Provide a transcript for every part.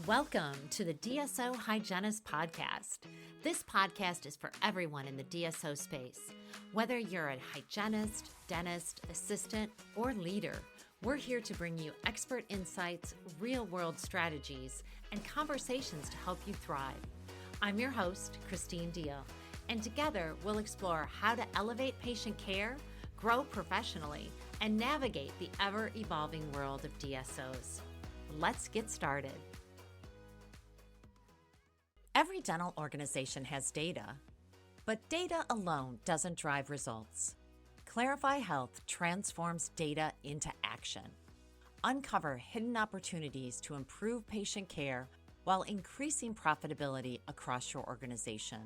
Welcome to the DSO Hygienist Podcast. This podcast is for everyone in the DSO space. Whether you're a hygienist, dentist, assistant, or leader, we're here to bring you expert insights, real-world strategies, and conversations to help you thrive. I'm your host, Christine Deal, and together we'll explore how to elevate patient care, grow professionally, and navigate the ever-evolving world of DSOs. Let's get started. Every dental organization has data, but data alone doesn't drive results. ClariFi Health transforms data into action. Uncover hidden opportunities to improve patient care while increasing profitability across your organization.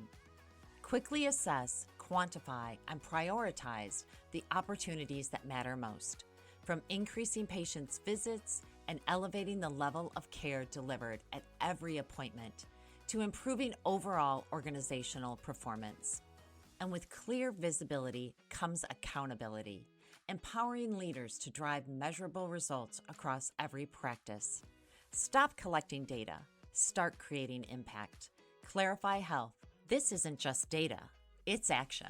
Quickly assess, quantify, and prioritize the opportunities that matter most, from increasing patients' visits and elevating the level of care delivered at every appointment, to improving overall organizational performance. And with clear visibility comes accountability, empowering leaders to drive measurable results across every practice. Stop collecting data. Start creating impact. ClariFi Health. This isn't just data, it's action.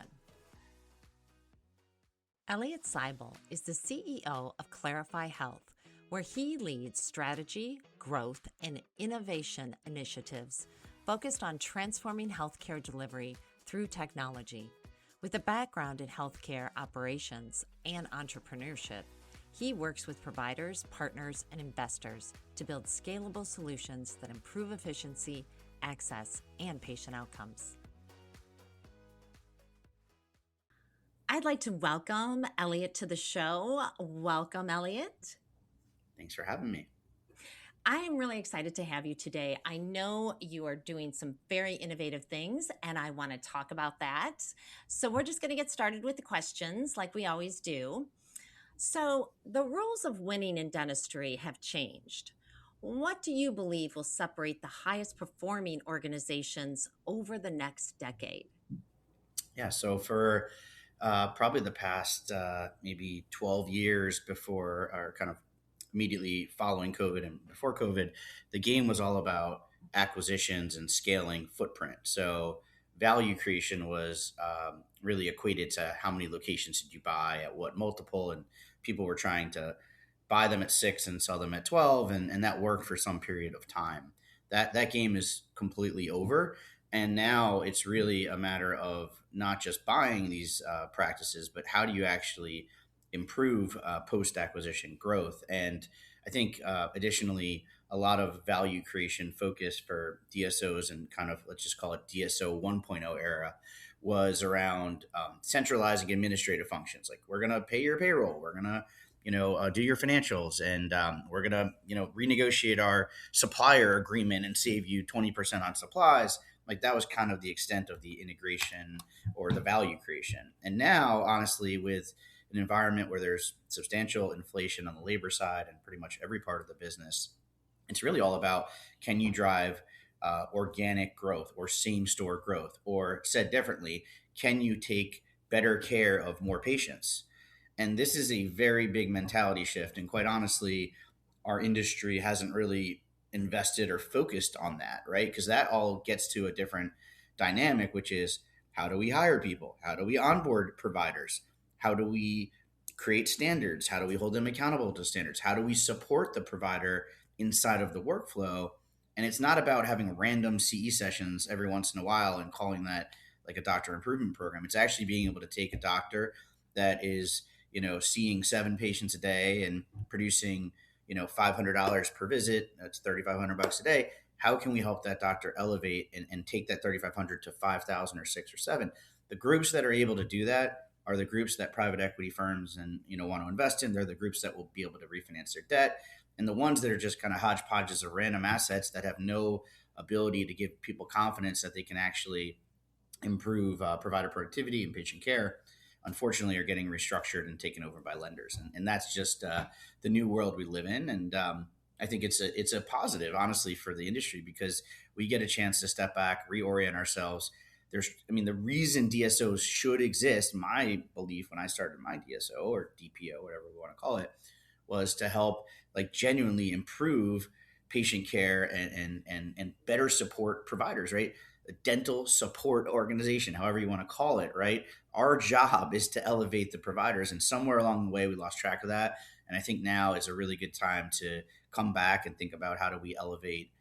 Elliot Zibel is the CEO of ClariFi Health, where he leads strategy, growth, and innovation initiatives focused on transforming healthcare delivery through technology. With a background in healthcare operations and entrepreneurship, he works with providers, partners, and investors to build scalable solutions that improve efficiency, access, and patient outcomes. I'd like to welcome Elliot to the show. Welcome, Elliot. Thanks for having me. I am really excited to have you today. I know you are doing some very innovative things, and I want to talk about that. So we're just going to get started with the questions like we always do. So the rules of winning in dentistry have changed. What do you believe will separate the highest performing organizations over the next decade? Yeah, so for probably the past maybe 12 years before, or kind of immediately following COVID and before COVID, the game was all about acquisitions and scaling footprint. So value creation was really equated to how many locations did you buy at what multiple, and people were trying to buy them at 6 and sell them at 12, and that worked for some period of time. That game is completely over. And now it's really a matter of not just buying these practices, but how do you actually improve post-acquisition growth? And I think additionally, a lot of value creation focus for DSOs and kind of, let's just call it DSO 1.0 era, was around centralizing administrative functions. Like, we're going to pay your payroll. We're going to do your financials, and we're going to, renegotiate our supplier agreement and save you 20% on supplies. Like, that was kind of the extent of the integration or the value creation. And now, honestly, with an environment where there's substantial inflation on the labor side and pretty much every part of the business, it's really all about, can you drive organic growth or same store growth? Or said differently, can you take better care of more patients? And this is a very big mentality shift. And quite honestly, our industry hasn't really invested or focused on that, right? Because that all gets to a different dynamic, which is, how do we hire people? How do we onboard providers? How do we create standards? How do we hold them accountable to standards? How do we support the provider inside of the workflow? And it's not about having random CE sessions every once in a while and calling that like a doctor improvement program. It's actually being able to take a doctor that is, seeing 7 patients a day and producing, $500 per visit. That's $3,500 a day. How can we help that doctor elevate and take that $3,500 to $5,000 or 6 or 7? The groups that are able to do that are the groups that private equity firms and want to invest in. They're the groups that will be able to refinance their debt. And the ones that are just kind of hodgepodges of random assets that have no ability to give people confidence that they can actually improve provider productivity and patient care, unfortunately, are getting restructured and taken over by lenders. And that's just the new world we live in. And I think it's a positive, honestly, for the industry, because we get a chance to step back, reorient ourselves. The reason DSOs should exist, my belief when I started my DSO or DPO, whatever we want to call it, was to help like genuinely improve patient care and better support providers, right? A dental support organization, however you want to call it, right? Our job is to elevate the providers, and somewhere along the way we lost track of that. And I think now is a really good time to come back and think about how do we elevate,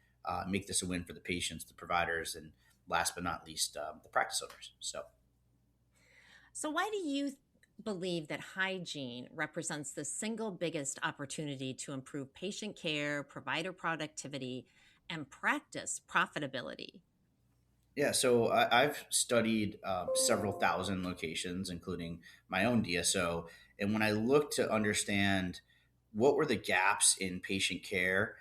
make this a win for the patients, the providers, and last but not least, the practice owners. So, why do you believe that hygiene represents the single biggest opportunity to improve patient care, provider productivity, and practice profitability? Yeah, so I've studied several thousand locations, including my own DSO. And when I looked to understand what were the gaps in patient care,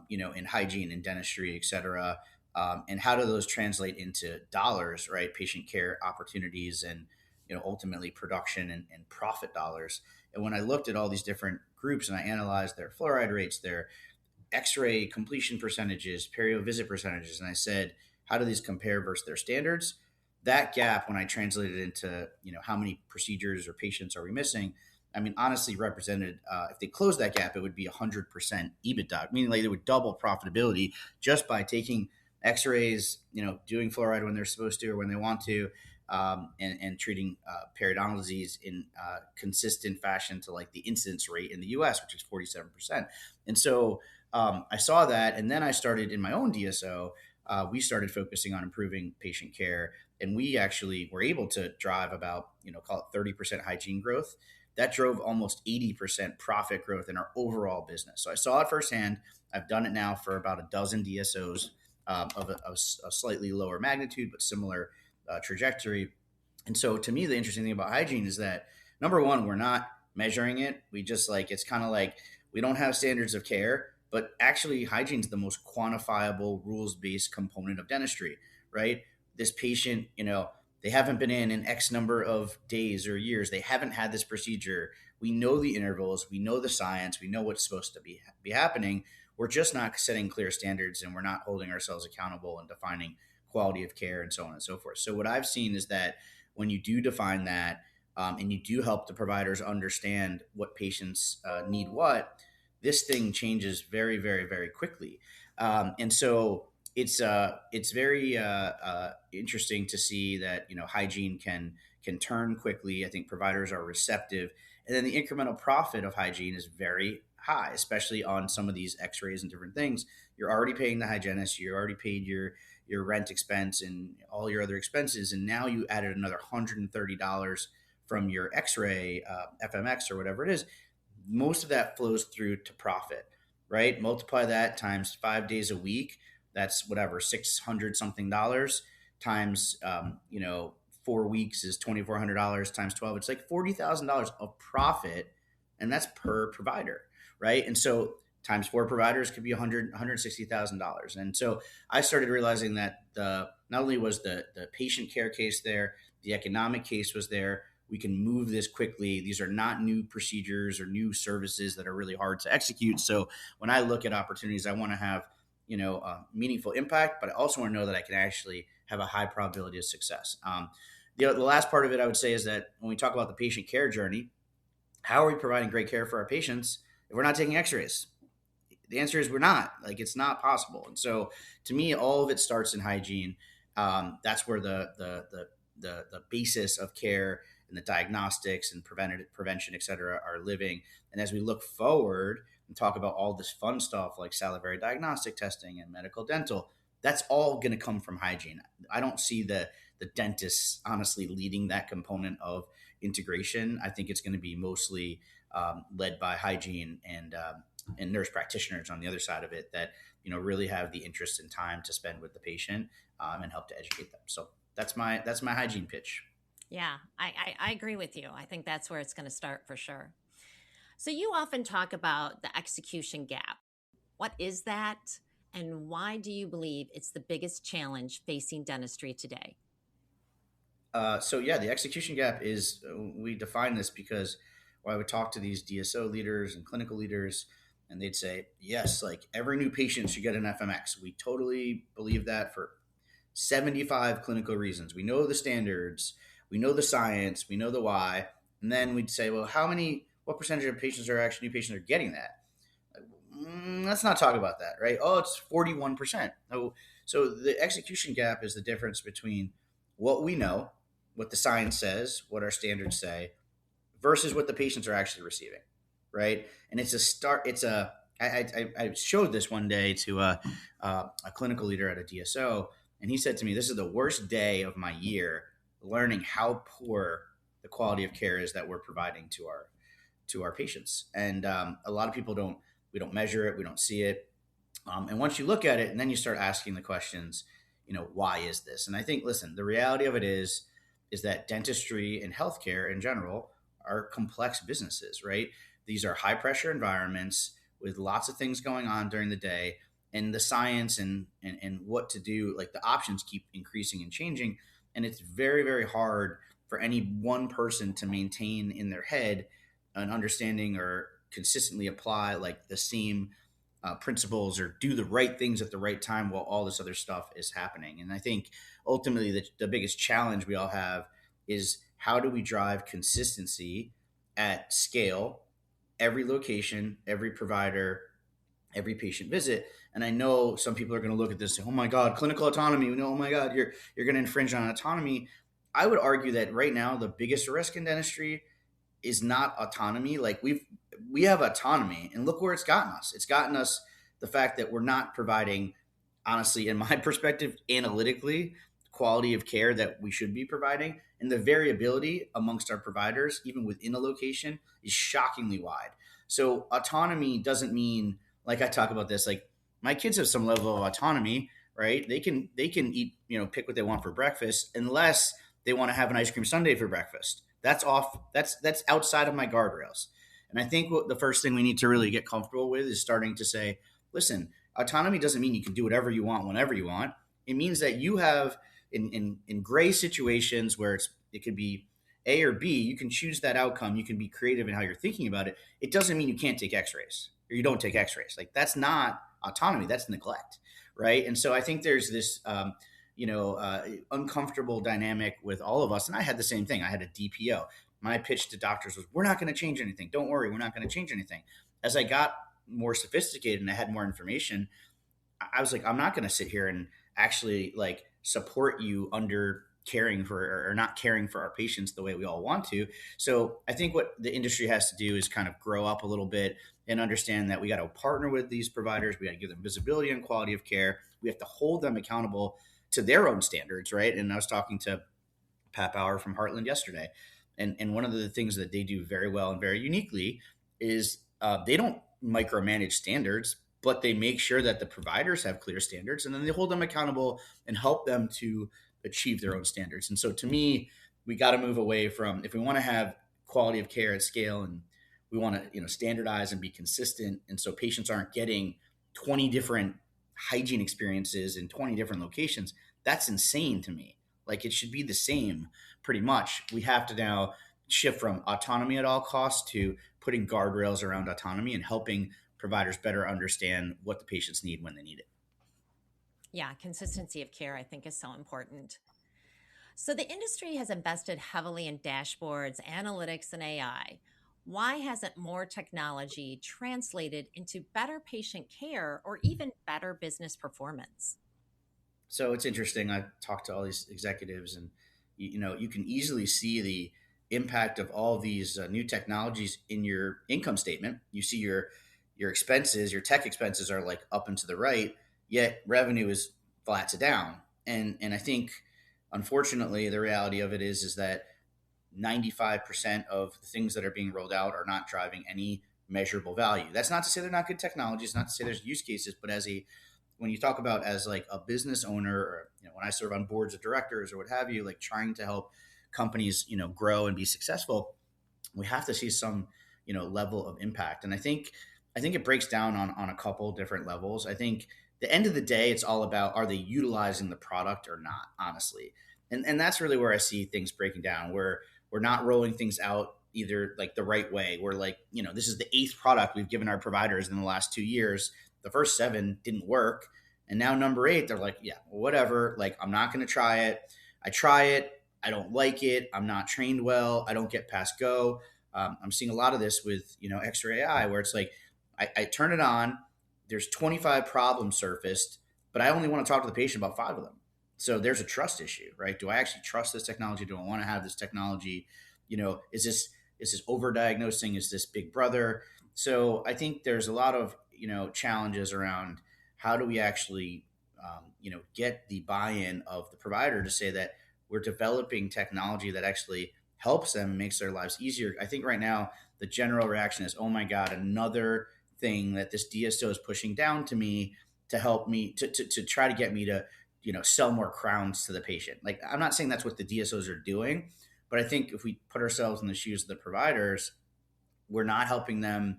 in hygiene and dentistry, et cetera, and how do those translate into dollars, right? Patient care opportunities and, ultimately production and profit dollars. And when I looked at all these different groups and I analyzed their fluoride rates, their X-ray completion percentages, perio visit percentages, and I said, how do these compare versus their standards? That gap, when I translated it into how many procedures or patients are we missing, I mean, honestly, represented if they closed that gap, it would be 100% EBITDA, meaning like they would double profitability just by taking X-rays, doing fluoride when they're supposed to or when they want to, and treating periodontal disease in consistent fashion to like the incidence rate in the U.S., which is 47%. And so I saw that, and then I started in my own DSO. We started focusing on improving patient care, and we actually were able to drive about, call it 30% hygiene growth. That drove almost 80% profit growth in our overall business. So I saw it firsthand. I've done it now for about a dozen DSOs of a slightly lower magnitude, but similar trajectory. And so to me, the interesting thing about hygiene is that number one, we're not measuring it. We just it's kind of like we don't have standards of care, but actually hygiene is the most quantifiable rules-based component of dentistry, right? This patient, they haven't been in X number of days or years. They haven't had this procedure. We know the intervals. We know the science. We know what's supposed to be happening. We're just not setting clear standards, and we're not holding ourselves accountable and defining quality of care and so on and so forth. So what I've seen is that when you do define that, and you do help the providers understand what patients need this thing changes very, very, very quickly. And so it's very interesting to see that hygiene can turn quickly. I think providers are receptive, and then the incremental profit of hygiene is very high, especially on some of these X-rays and different things. You're already paying the hygienist, you already paid your rent expense and all your other expenses, and now you added another $130 from your X-ray, FMX or whatever it is. Most of that flows through to profit, right? Multiply that times 5 days a week. That's whatever, 600 something dollars times, 4 weeks is $2,400 times 12. It's like $40,000 of profit. And that's per provider, right? And so times 4 providers could be $160,000. And so I started realizing that not only was the patient care case there, the economic case was there. We can move this quickly. These are not new procedures or new services that are really hard to execute. So when I look at opportunities, I want to have, meaningful impact, but I also want to know that I can actually have a high probability of success. The last part of it I would say is that when we talk about the patient care journey, how are we providing great care for our patients if we're not taking X-rays? The answer is we're not. It's not possible. And so to me, all of it starts in hygiene. That's where the basis of care and the diagnostics and prevention, et cetera, are living. And as we look forward and talk about all this fun stuff like salivary diagnostic testing and medical dental, that's all going to come from hygiene. I don't see the dentists honestly leading that component of integration. I think it's going to be mostly led by hygiene and nurse practitioners on the other side of it that really have the interest and time to spend with the patient and help to educate them. So that's my hygiene pitch. Yeah, I agree with you. I think that's where it's going to start for sure. So you often talk about the execution gap. What is that? And why do you believe it's the biggest challenge facing dentistry today? The execution gap is, we define this because I would talk to these DSO leaders and clinical leaders, and they'd say, yes, like every new patient should get an FMX. We totally believe that for 75 clinical reasons. We know the standards, we know the science, we know the why. And then we'd say, well, what percentage of patients are actually new patients are getting that? let's not talk about that, right? Oh, it's 41%. Oh, so the execution gap is the difference between what we know, what the science says, what our standards say, versus what the patients are actually receiving, right? And it's a start. It's a I showed this one day to a clinical leader at a DSO, and he said to me, "This is the worst day of my year, learning how poor the quality of care is that we're providing to our patients." And a lot of people don't. We don't measure it. We don't see it. And once you look at it, and then you start asking the questions, why is this? And I think, listen, the reality of it is that dentistry and healthcare in general are complex businesses, right? These are high pressure environments with lots of things going on during the day, and the science and what to do, like the options keep increasing and changing. And it's very, very hard for any one person to maintain in their head an understanding or consistently apply like the same principles or do the right things at the right time while all this other stuff is happening. And I think ultimately the biggest challenge we all have is how do we drive consistency at scale, every location, every provider, every patient visit. And I know some people are going to look at this and say, oh my God, clinical autonomy. Oh my God, you're going to infringe on autonomy. I would argue that right now the biggest risk in dentistry is not autonomy. Like we have autonomy, and look where it's gotten us. It's gotten us the fact that we're not providing, honestly, in my perspective, analytically, quality of care that we should be providing. And the variability amongst our providers, even within a location, is shockingly wide. So autonomy doesn't mean, like I talk about this, like my kids have some level of autonomy, right? They can eat, pick what they want for breakfast, unless they want to have an ice cream sundae for breakfast. That's off. That's outside of my guardrails. And I think what the first thing we need to really get comfortable with is starting to say, listen, autonomy doesn't mean you can do whatever you want whenever you want. It means that you have in gray situations where it could be A or B, you can choose that outcome. You can be creative in how you're thinking about it. It doesn't mean you can't take x-rays or you don't take x-rays. Like that's not autonomy. That's neglect. Right. And so I think there's this, uncomfortable dynamic with all of us. And I had the same thing. I had a DPO. My pitch to doctors was, we're not going to change anything. Don't worry. We're not going to change anything. As I got more sophisticated and I had more information, I was like, I'm not going to sit here and actually like support you under caring for or not caring for our patients the way we all want to. So I think what the industry has to do is kind of grow up a little bit and understand that we got to partner with these providers. We got to give them visibility and quality of care. We have to hold them accountable to their own standards, right? And I was talking to Pat Bauer from Heartland yesterday, and one of the things that they do very well and very uniquely is they don't micromanage standards, but they make sure that the providers have clear standards, and then they hold them accountable and help them to achieve their own standards. And so to me, we got to move away from, if we want to have quality of care at scale and we want to standardize and be consistent, and so patients aren't getting 20 different hygiene experiences in 20 different locations, that's insane to me. Like it should be the same pretty much. We have to now shift from autonomy at all costs to putting guardrails around autonomy and helping providers better understand what the patients need when they need it. Yeah, consistency of care, I think, is so important. So the industry has invested heavily in dashboards, analytics, and AI. Why hasn't more technology translated into better patient care or even better business performance? So it's interesting. I've talked to all these executives, and you can easily see the impact of all of these new technologies in your income statement. You see your expenses, your tech expenses are like up and to the right, yet revenue is flat to down. And I think, unfortunately, the reality of it is that 95% of the things that are being rolled out are not driving any measurable value. That's not to say they're not good technologies, not to say there's use cases, but when you talk about as like a business owner, or when I serve on boards of directors or what have you, like trying to help companies grow and be successful, we have to see some level of impact. And I think it breaks down on a couple different levels. I think the end of the day, it's all about, are they utilizing the product or not, honestly. And that's really where I see things breaking down, where we're not rolling things out either like the right way. We're like, this is the 8th product we've given our providers in the last 2 years. The first 7 didn't work. And now number 8, they're like, yeah, whatever. Like, I'm not going to try it. I try it. I don't like it. I'm not trained well. I don't get past go. I'm seeing a lot of this with, X-ray AI, where it's like, I turn it on. there's 25 problems surfaced, but I only want to talk to the patient about 5 of them. So there's a trust issue, right? Do I actually trust this technology? Do I want to have this technology? Is this overdiagnosing? Is this big brother? So I think there's a lot of challenges around how do we actually get the buy-in of the provider to say that we're developing technology that actually helps them, makes their lives easier. I think right now the general reaction is, oh my god, another thing that this DSO is pushing down to me to help me to try to get me to sell more crowns to the patient. Like, I'm not saying that's what the DSOs are doing, but I think if we put ourselves in the shoes of the providers, we're not helping them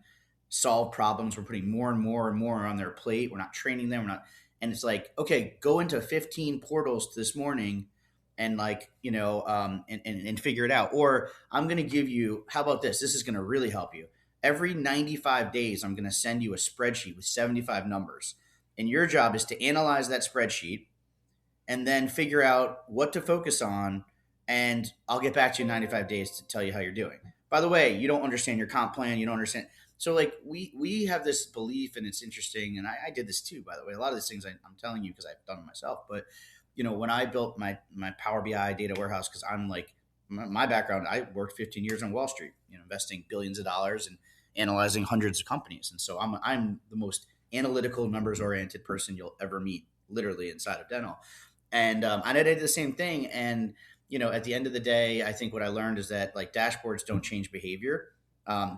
solve problems. We're putting more and more and more on their plate. We're not training them. We're not, and it's like, okay, go into 15 portals this morning and and figure it out. Or I'm going to give you, how about this? This is going to really help you. Every 95 days, I'm going to send you a spreadsheet with 75 numbers. And your job is to analyze that spreadsheet and then figure out what to focus on. And I'll get back to you in 95 days to tell you how you're doing. By the way, you don't understand your comp plan. You don't understand. So like we have this belief, and it's interesting. And I did this too, by the way. A lot of these things I'm telling you because I've done it myself. But when I built my Power BI data warehouse, because I'm like, my background, I worked 15 years on Wall Street, investing billions of dollars and analyzing hundreds of companies. And so I'm the most analytical, numbers oriented person you'll ever meet, literally, inside of dental. And I did the same thing. And at the end of the day, I think what I learned is that like dashboards don't change behavior.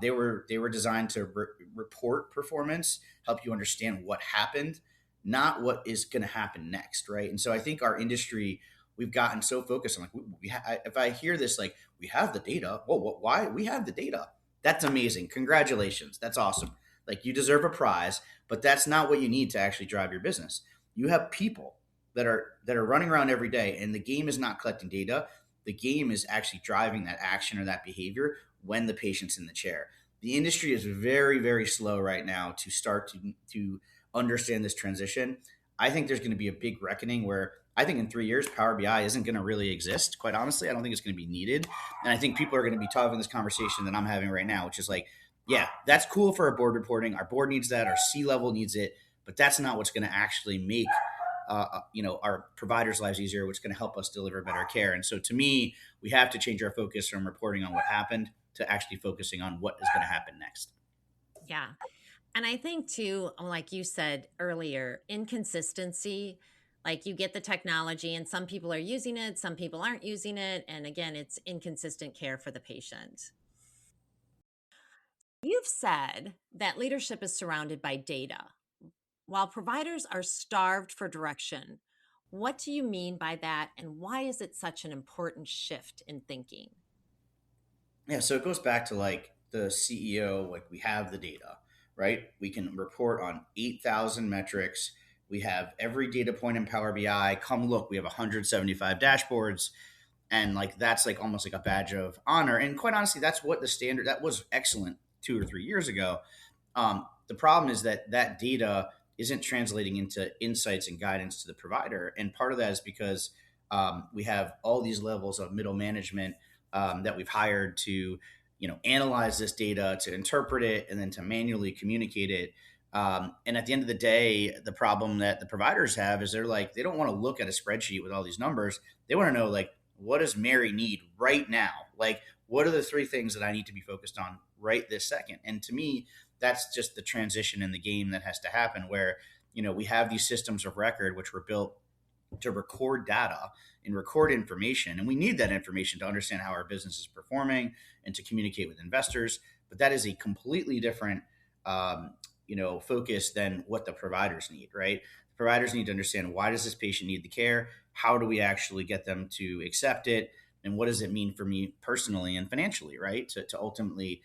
They were designed to report performance, help you understand what happened, not what is going to happen next, right? And so I think our industry, we've gotten so focused on like if I hear this, like, we have the data. Well, why? We have the data. That's amazing. Congratulations. That's awesome. Like, you deserve a prize, but that's not what you need to actually drive your business. You have people that are running around every day, and the game is not collecting data. The game is actually driving that action or that behavior when the patient's in the chair. The industry is very, very slow right now to start to understand this transition. I think there's going to be a big reckoning where I think in 3 years, Power BI isn't going to really exist. Quite honestly, I don't think it's going to be needed. And I think people are going to be having this conversation that I'm having right now, which is like, yeah, that's cool for our board reporting. Our board needs that. Our C-level needs it. But that's not what's going to actually make our providers' lives easier, which is going to help us deliver better care. And so to me, we have to change our focus from reporting on what happened to actually focusing on what is going to happen next. Yeah. And I think too, like you said earlier, inconsistency, like you get the technology and some people are using it, some people aren't using it. And again, it's inconsistent care for the patient. You've said that leadership is surrounded by data, while providers are starved for direction. What do you mean by that? And why is it such an important shift in thinking? Yeah, so it goes back to like the CEO, like, we have the data, right? We can report on 8,000 metrics. We have every data point in Power BI. Come look, we have 175 dashboards. And like, that's like almost like a badge of honor. And quite honestly, that's what the standard, that was excellent 2 or 3 years ago. The problem is that that data isn't translating into insights and guidance to the provider. And part of that is because we have all these levels of middle management that we've hired to, analyze this data, to interpret it, and then to manually communicate it. And at the end of the day, the problem that the providers have is they don't want to look at a spreadsheet with all these numbers. They want to know, like, what does Mary need right now? Like, what are the 3 things that I need to be focused on right this second? And to me, that's just the transition in the game that has to happen, where, we have these systems of record, which were built to record data and record information. And we need that information to understand how our business is performing and to communicate with investors. But that is a completely different, focus than what the providers need, right? The providers need to understand, why does this patient need the care? How do we actually get them to accept it? And what does it mean for me personally and financially, right? To ultimately,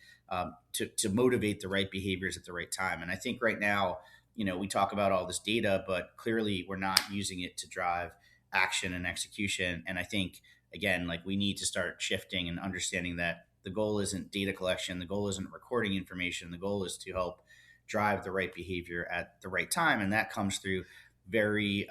to motivate the right behaviors at the right time. And I think right now, we talk about all this data, but clearly we're not using it to drive action and execution. And I think, again, like, we need to start shifting and understanding that the goal isn't data collection. The goal isn't recording information. The goal is to help drive the right behavior at the right time. And that comes through very,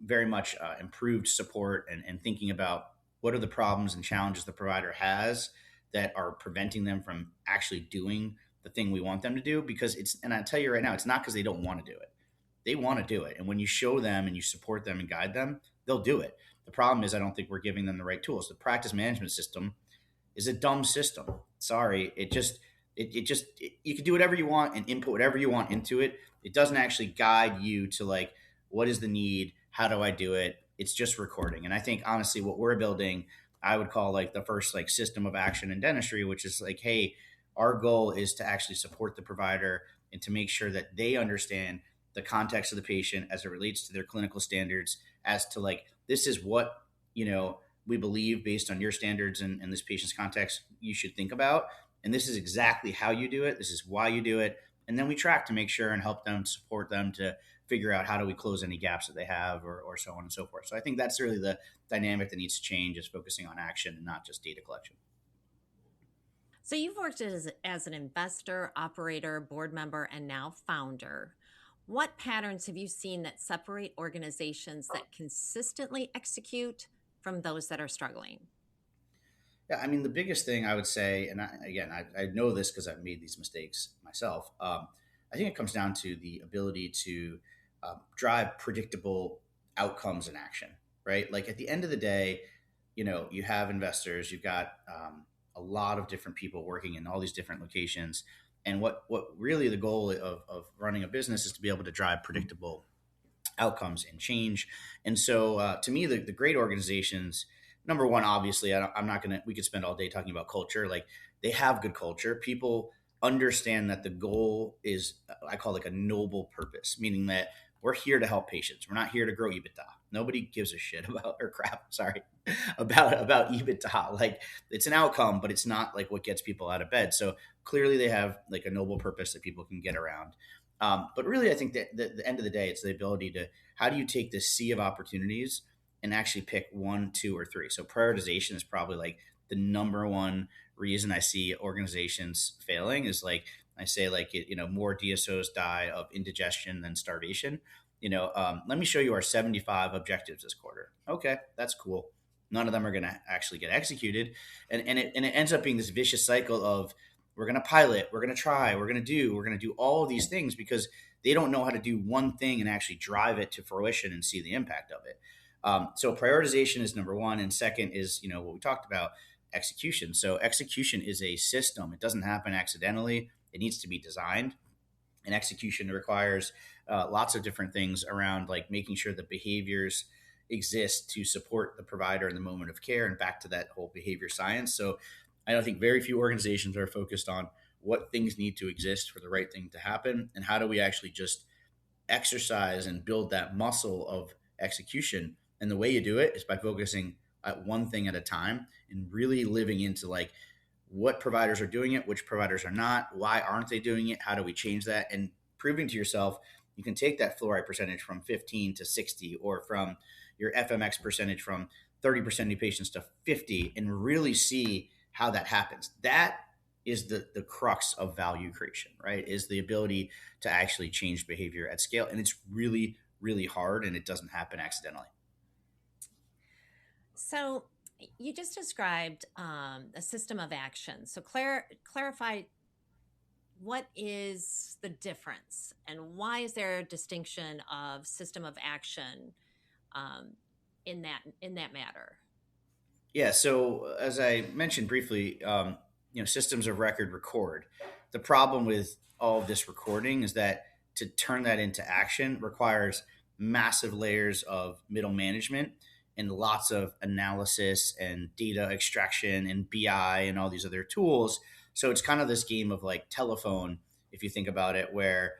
very much improved support and thinking about what are the problems and challenges the provider has that are preventing them from actually doing the thing we want them to do, because and I tell you right now, it's not because they don't want to do it. They want to do it. And when you show them and you support them and guide them, they'll do it. The problem is I don't think we're giving them the right tools. The practice management system is a dumb system. Sorry. You can do whatever you want and input whatever you want into it. It doesn't actually guide you to like, what is the need? How do I do it? It's just recording. And I think honestly, what we're building, I would call like the first like system of action in dentistry, which is like, hey, our goal is to actually support the provider and to make sure that they understand the context of the patient as it relates to their clinical standards, as to like, this is what, we believe based on your standards and this patient's context, you should think about. And this is exactly how you do it. This is why you do it. And then we track to make sure and help them, support them to figure out how do we close any gaps that they have, or so on and so forth. So I think that's really the dynamic that needs to change, is focusing on action and not just data collection. So you've worked as an investor, operator, board member, and now founder. What patterns have you seen that separate organizations that consistently execute from those that are struggling? Yeah, I mean, the biggest thing I would say, and I know this because I've made these mistakes myself. I think it comes down to the ability to drive predictable outcomes in action, right? Like at the end of the day, you have investors, you've got a lot of different people working in all these different locations. And what really the goal of running a business is to be able to drive predictable outcomes and change. And so to me, the great organizations, number one, obviously, I'm not going to, we could spend all day talking about culture. Like, they have good culture. People understand that the goal is, I call it like a noble purpose, meaning that we're here to help patients. We're not here to grow EBITDA. Nobody gives a shit about, or crap, sorry, about EBITDA. Like, it's an outcome, but it's not like what gets people out of bed. So clearly they have like a noble purpose that people can get around. But really, I think that the end of the day, it's the ability to, how do you take this sea of opportunities and actually pick one, two, or three? So prioritization is probably like the number one reason I see organizations failing, is like, I say like, more DSOs die of indigestion than starvation. Let me show you our 75 objectives this quarter. Okay, that's cool. None of them are going to actually get executed. And it ends up being this vicious cycle of, we're going to pilot, we're going to try, we're going to do all of these things, because they don't know how to do one thing and actually drive it to fruition and see the impact of it. So prioritization is number one. And second is, what we talked about, execution. So execution is a system. It doesn't happen accidentally. It needs to be designed. And execution requires lots of different things around like making sure the behaviors exist to support the provider in the moment of care, and back to that whole behavior science. So I don't think very few organizations are focused on what things need to exist for the right thing to happen, and how do we actually just exercise and build that muscle of execution. And the way you do it is by focusing at one thing at a time, and really living into like, what providers are doing it, which providers are not, why aren't they doing it, how do we change that, and proving to yourself you can take that fluoride percentage from 15 to 60, or from your FMX percentage from 30% of your patients to 50, and really see how that happens. That is the crux of value creation, right? Is the ability to actually change behavior at scale. And it's really, really hard, and it doesn't happen accidentally. So you just described a system of action. So clarify, what is the difference, and why is there a distinction of system of action in that matter? Yeah. So as I mentioned briefly, systems of record record. The problem with all of this recording is that to turn that into action requires massive layers of middle management and lots of analysis and data extraction and BI and all these other tools. So it's kind of this game of like telephone, if you think about it, where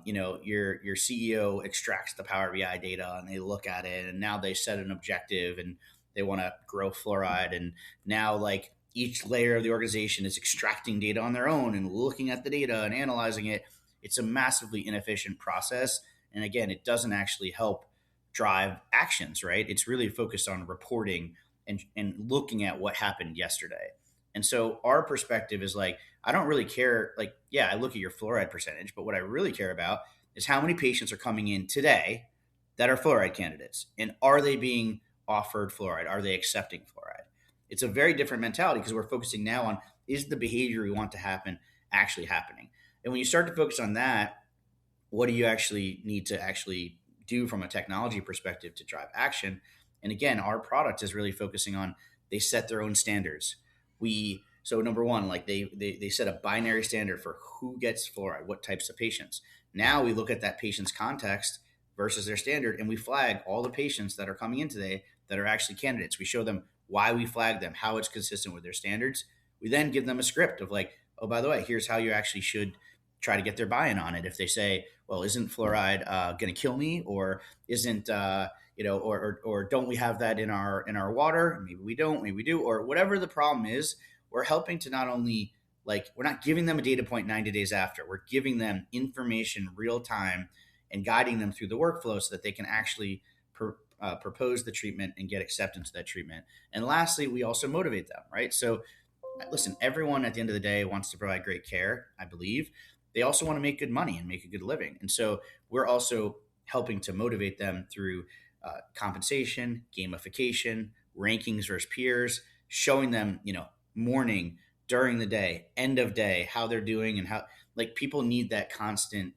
your CEO extracts the Power BI data and they look at it, and now they set an objective and they want to grow fluoride, and now like each layer of the organization is extracting data on their own and looking at the data and analyzing it. It's a massively inefficient process, and again, it doesn't actually help drive actions, right? It's really focused on reporting and looking at what happened yesterday. And so our perspective is like, I don't really care. Like, yeah, I look at your fluoride percentage, but what I really care about is how many patients are coming in today that are fluoride candidates, and are they being offered fluoride? Are they accepting fluoride? It's a very different mentality, because we're focusing now on, is the behavior we want to happen actually happening. And when you start to focus on that, what do you actually need to actually do from a technology perspective to drive action? And again, our product is really focusing on, they set their own standards. So number one, like they set a binary standard for who gets fluoride, what types of patients. Now we look at that patient's context versus their standard, and we flag all the patients that are coming in today that are actually candidates. We show them why we flag them, how it's consistent with their standards. We then give them a script of like, oh, by the way, here's how you actually should try to get their buy-in on it. If they say, well, isn't fluoride going to kill me, or isn't or don't we have that in our water? Maybe we don't, maybe we do, or whatever the problem is. We're helping to not only, like, we're not giving them a data point 90 days after. We're giving them information real time and guiding them through the workflow so that they can actually propose the treatment and get acceptance of that treatment. And lastly, we also motivate them, right? So listen, everyone at the end of the day wants to provide great care, I believe. They also want to make good money and make a good living. And so we're also helping to motivate them through compensation, gamification, rankings versus peers, showing them, morning, during the day, end of day, how they're doing, and how, like, people need that constant,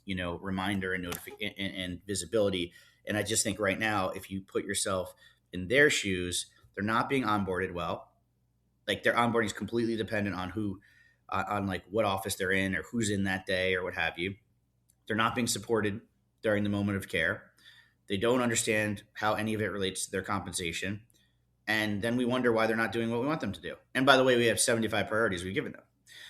reminder and notification and visibility. And I just think right now, if you put yourself in their shoes, they're not being onboarded well. Like, their onboarding is completely dependent on who, on like what office they're in or who's in that day or what have you. They're not being supported during the moment of care. They don't understand how any of it relates to their compensation. And then we wonder why they're not doing what we want them to do. And by the way, we have 75 priorities we've given them.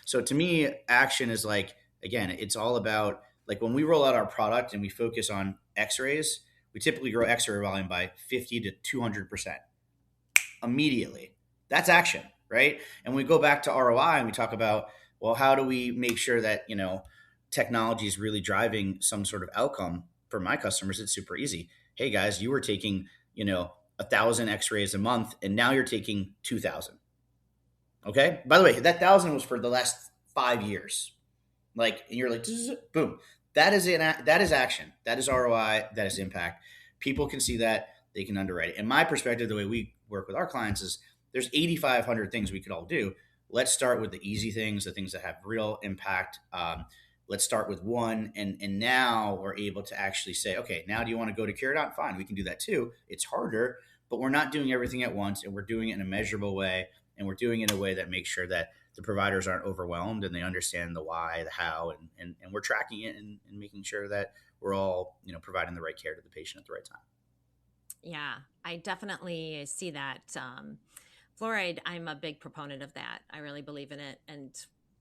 So to me, action is like, again, it's all about, like, when we roll out our product and we focus on x-rays, we typically grow x-ray volume by 50 to 200% immediately. That's action, right? And we go back to ROI and we talk about, well, how do we make sure that, technology is really driving some sort of outcome for my customers? It's super easy. Hey guys, you were taking, 1,000 x-rays a month, and now you're taking 2,000. Okay. By the way, that 1,000 was for the last 5 years. Like, and you're like, boom. That is action. That is ROI. That is impact. People can see that. They can underwrite it. In my perspective, the way we work with our clients is, there's 8,500 things we could all do. Let's start with the easy things, the things that have real impact. Let's start with one. And now we're able to actually say, okay, now do you want to go to Curadoc? Fine, we can do that too. It's harder, but we're not doing everything at once, and we're doing it in a measurable way. And we're doing it in a way that makes sure that the providers aren't overwhelmed and they understand the why, the how, and we're tracking it and making sure that we're all, providing the right care to the patient at the right time. Yeah, I definitely see that. Fluoride, I'm a big proponent of that. I really believe in it. And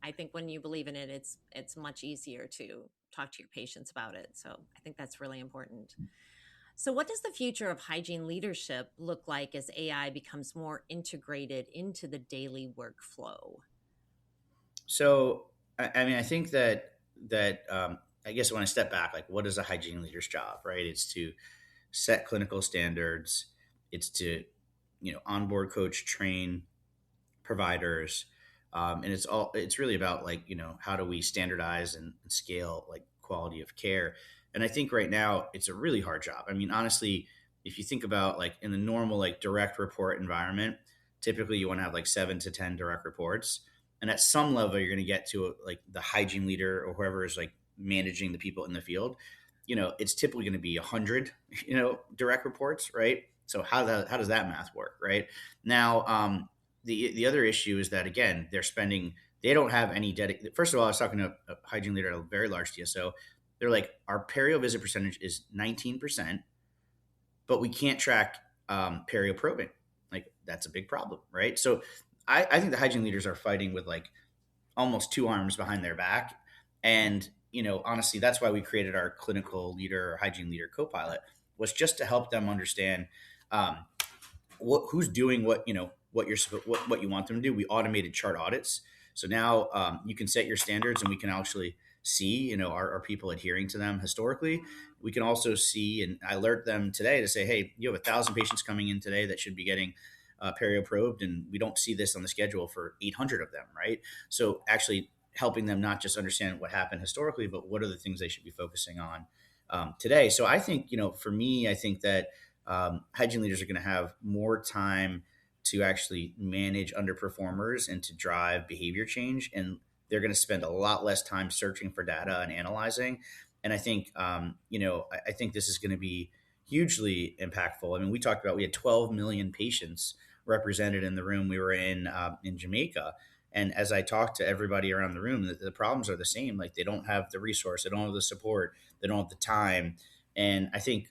I think when you believe in it, it's much easier to talk to your patients about it. So I think that's really important. So what does the future of hygiene leadership look like as AI becomes more integrated into the daily workflow? So, I think that I guess when I step back, like, what is a hygiene leader's job, right? It's to set clinical standards. It's to, onboard, coach, train providers. And it's really about, like, how do we standardize and scale, like, quality of care. And I think right now it's a really hard job. I mean, honestly, if you think about, like, in the normal, like, direct report environment, typically you want to have like 7 to 10 direct reports. And at some level, you're going to get to, like, the hygiene leader or whoever is, like, managing the people in the field. It's typically going to be 100, direct reports, right? So how does that math work, right? Now, the other issue is that, again, they don't have any dedicated. First of all, I was talking to a hygiene leader at a very large TSO. They're like, our perio visit percentage is 19%, but we can't track perio probing. Like, that's a big problem, right? So I think the hygiene leaders are fighting with, like, almost two arms behind their back. And, honestly, that's why we created our clinical leader or hygiene leader co-pilot, was just to help them understand who's doing what you want them to do. We automated chart audits. So now you can set your standards, and we can actually see, are people adhering to them historically? We can also see, and I alert them today to say, hey, you have 1,000 patients coming in today that should be getting perio probed, and we don't see this on the schedule for 800 of them, right? So actually helping them not just understand what happened historically, but what are the things they should be focusing on today. So I think, for me, I think that hygiene leaders are going to have more time to actually manage underperformers and to drive behavior change. And they're going to spend a lot less time searching for data and analyzing. And I think, I think this is going to be hugely impactful. I mean, we talked about, we had 12 million patients represented in the room we were in Jamaica. And as I talked to everybody around the room, the problems are the same. Like, they don't have the resource, they don't have the support, they don't have the time. And I think,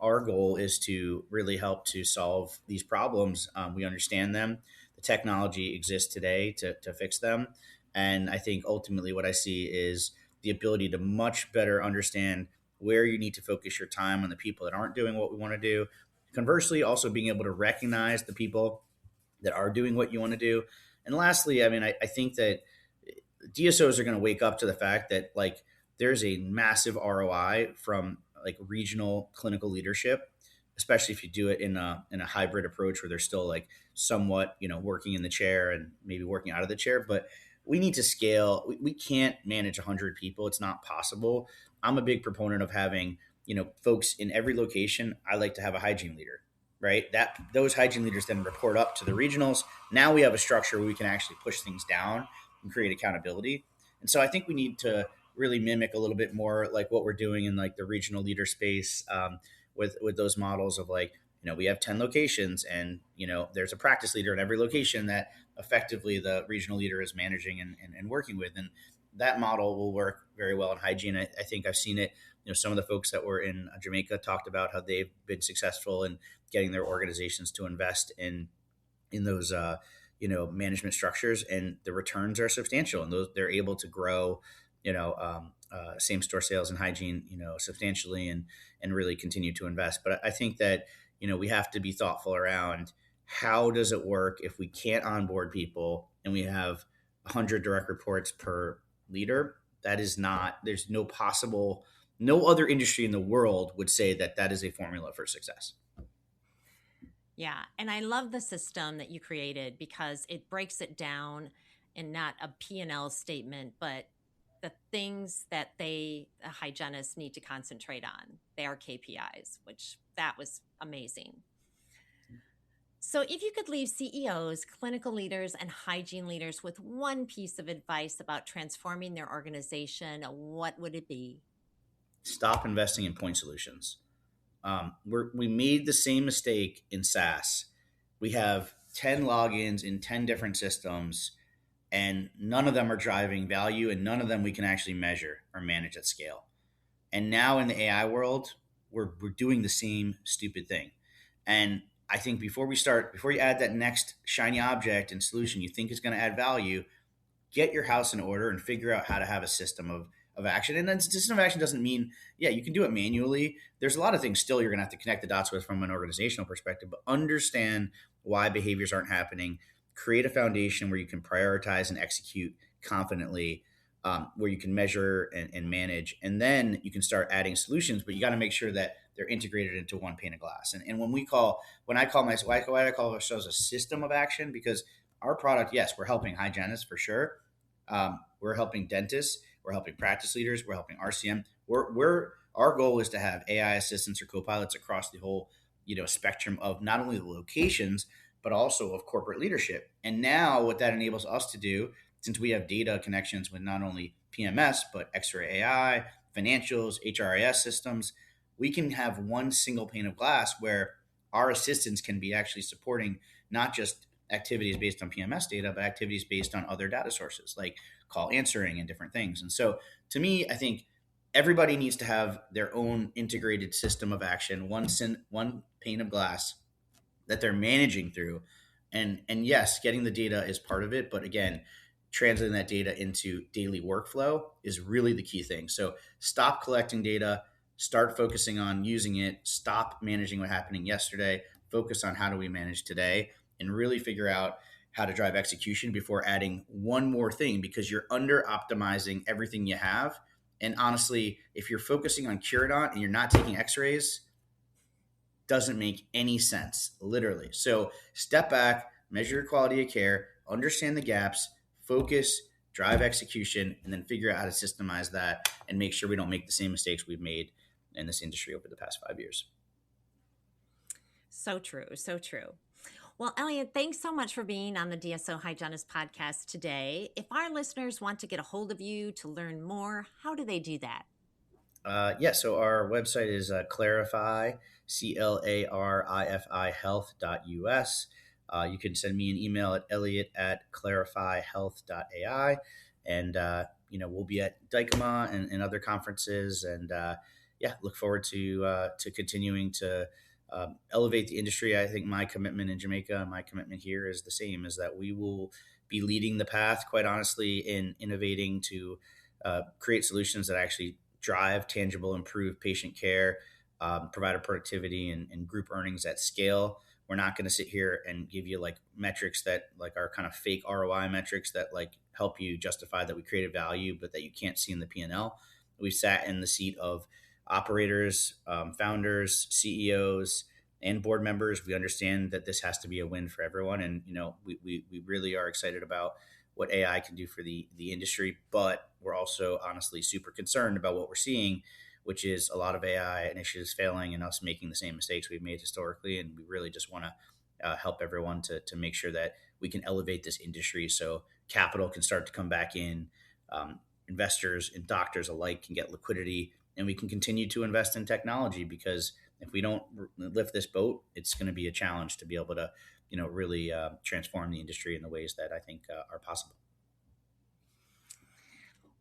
our goal is to really help to solve these problems. We understand them. The technology exists today to fix them. And I think ultimately what I see is the ability to much better understand where you need to focus your time on the people that aren't doing what we want to do. Conversely, also being able to recognize the people that are doing what you want to do. And lastly, I mean, I think that DSOs are going to wake up to the fact that, like, there's a massive ROI from like regional clinical leadership, especially if you do it in a hybrid approach where they're still like somewhat, working in the chair and maybe working out of the chair. But we need to scale. We can't manage 100 people. It's not possible. I'm a big proponent of having, folks in every location. I like to have a hygiene leader, right? That those hygiene leaders then report up to the regionals. Now we have a structure where we can actually push things down and create accountability. And so I think we need to really mimic a little bit more like what we're doing in like the regional leader space, with those models of like, we have 10 locations, and there's a practice leader in every location that effectively the regional leader is managing and working with. And that model will work very well in hygiene. I think I've seen it. Some of the folks that were in Jamaica talked about how they've been successful in getting their organizations to invest in those management structures, and the returns are substantial, and those they're able to grow same store sales and hygiene substantially, and really continue to invest. But I think that we have to be thoughtful around how does it work if we can't onboard people and we have 100 direct reports per leader. That is not, there's no other industry in the world would say that that is a formula for success. Yeah. And I love the system that you created because it breaks it down in not a P&L statement, but the things that the hygienists need to concentrate on, their KPIs, which that was amazing. So if you could leave CEOs, clinical leaders, and hygiene leaders with one piece of advice about transforming their organization, what would it be? Stop investing in point solutions. We made the same mistake in SaaS. We have 10 logins in 10 different systems, and none of them are driving value, and none of them we can actually measure or manage at scale. And now in the AI world, we're doing the same stupid thing. And I think before you add that next shiny object and solution you think is going to add value, get your house in order and figure out how to have a system of action. And then system of action doesn't mean, you can do it manually. There's a lot of things still you're going to have to connect the dots with from an organizational perspective, but understand why behaviors aren't happening. Create a foundation where you can prioritize and execute confidently, where you can measure and manage, and then you can start adding solutions. But you got to make sure that they're integrated into one pane of glass. And why I call ourselves a system of action, because our product, yes, we're helping hygienists for sure. We're helping dentists. We're helping practice leaders. We're helping RCM. Our goal is to have AI assistants or co-pilots across the whole spectrum of not only the locations, but also of corporate leadership. And now what that enables us to do, since we have data connections with not only PMS, but X-ray AI, financials, HRIS systems, we can have one single pane of glass where our assistants can be actually supporting not just activities based on PMS data, but activities based on other data sources like call answering and different things. And so to me, I think everybody needs to have their own integrated system of action, one pane of glass that they're managing through. And yes, getting the data is part of it. But again, translating that data into daily workflow is really the key thing. So stop collecting data, start focusing on using it, stop managing what happened yesterday, focus on how do we manage today, and really figure out how to drive execution before adding one more thing, because you're under optimizing everything you have. And honestly, if you're focusing on Curidont and you're not taking x-rays, doesn't make any sense, literally. So step back, measure your quality of care, understand the gaps, focus, drive execution, and then figure out how to systemize that and make sure we don't make the same mistakes we've made in this industry over the past 5 years. So true. So true. Well, Elliot, thanks so much for being on the DSO Hygienist podcast today. If our listeners want to get a hold of you to learn more, how do they do that? Yeah, so our website is ClariFi, ClariFi Health.us. You can send me an email at Elliot at ClariFiHealth.ai. And, we'll be at Dykema and other conferences. And look forward to continuing to elevate the industry. I think my commitment in Jamaica and my commitment here is the same, is that we will be leading the path, quite honestly, in innovating to create solutions that actually drive tangible, improve patient care, provider productivity, and group earnings at scale. We're not going to sit here and give you like metrics that like are kind of fake ROI metrics that like help you justify that we created value, but that you can't see in the P&L. We've sat in the seat of operators, founders, CEOs, and board members. We understand that this has to be a win for everyone, and we really are excited about what AI can do for the industry, but we're also honestly super concerned about what we're seeing, which is a lot of AI initiatives failing and us making the same mistakes we've made historically. And we really just want to help everyone to make sure that we can elevate this industry so capital can start to come back in, investors and doctors alike can get liquidity, and we can continue to invest in technology, because if we don't lift this boat, it's going to be a challenge to be able to really transform the industry in the ways that I think are possible.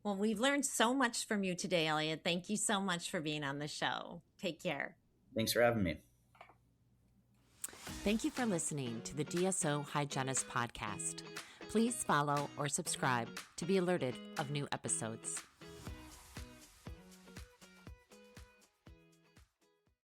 Well, we've learned so much from you today, Elliot. Thank you so much for being on the show. Take care. Thanks for having me. Thank you for listening to the DSO Hygienist podcast. Please follow or subscribe to be alerted of new episodes.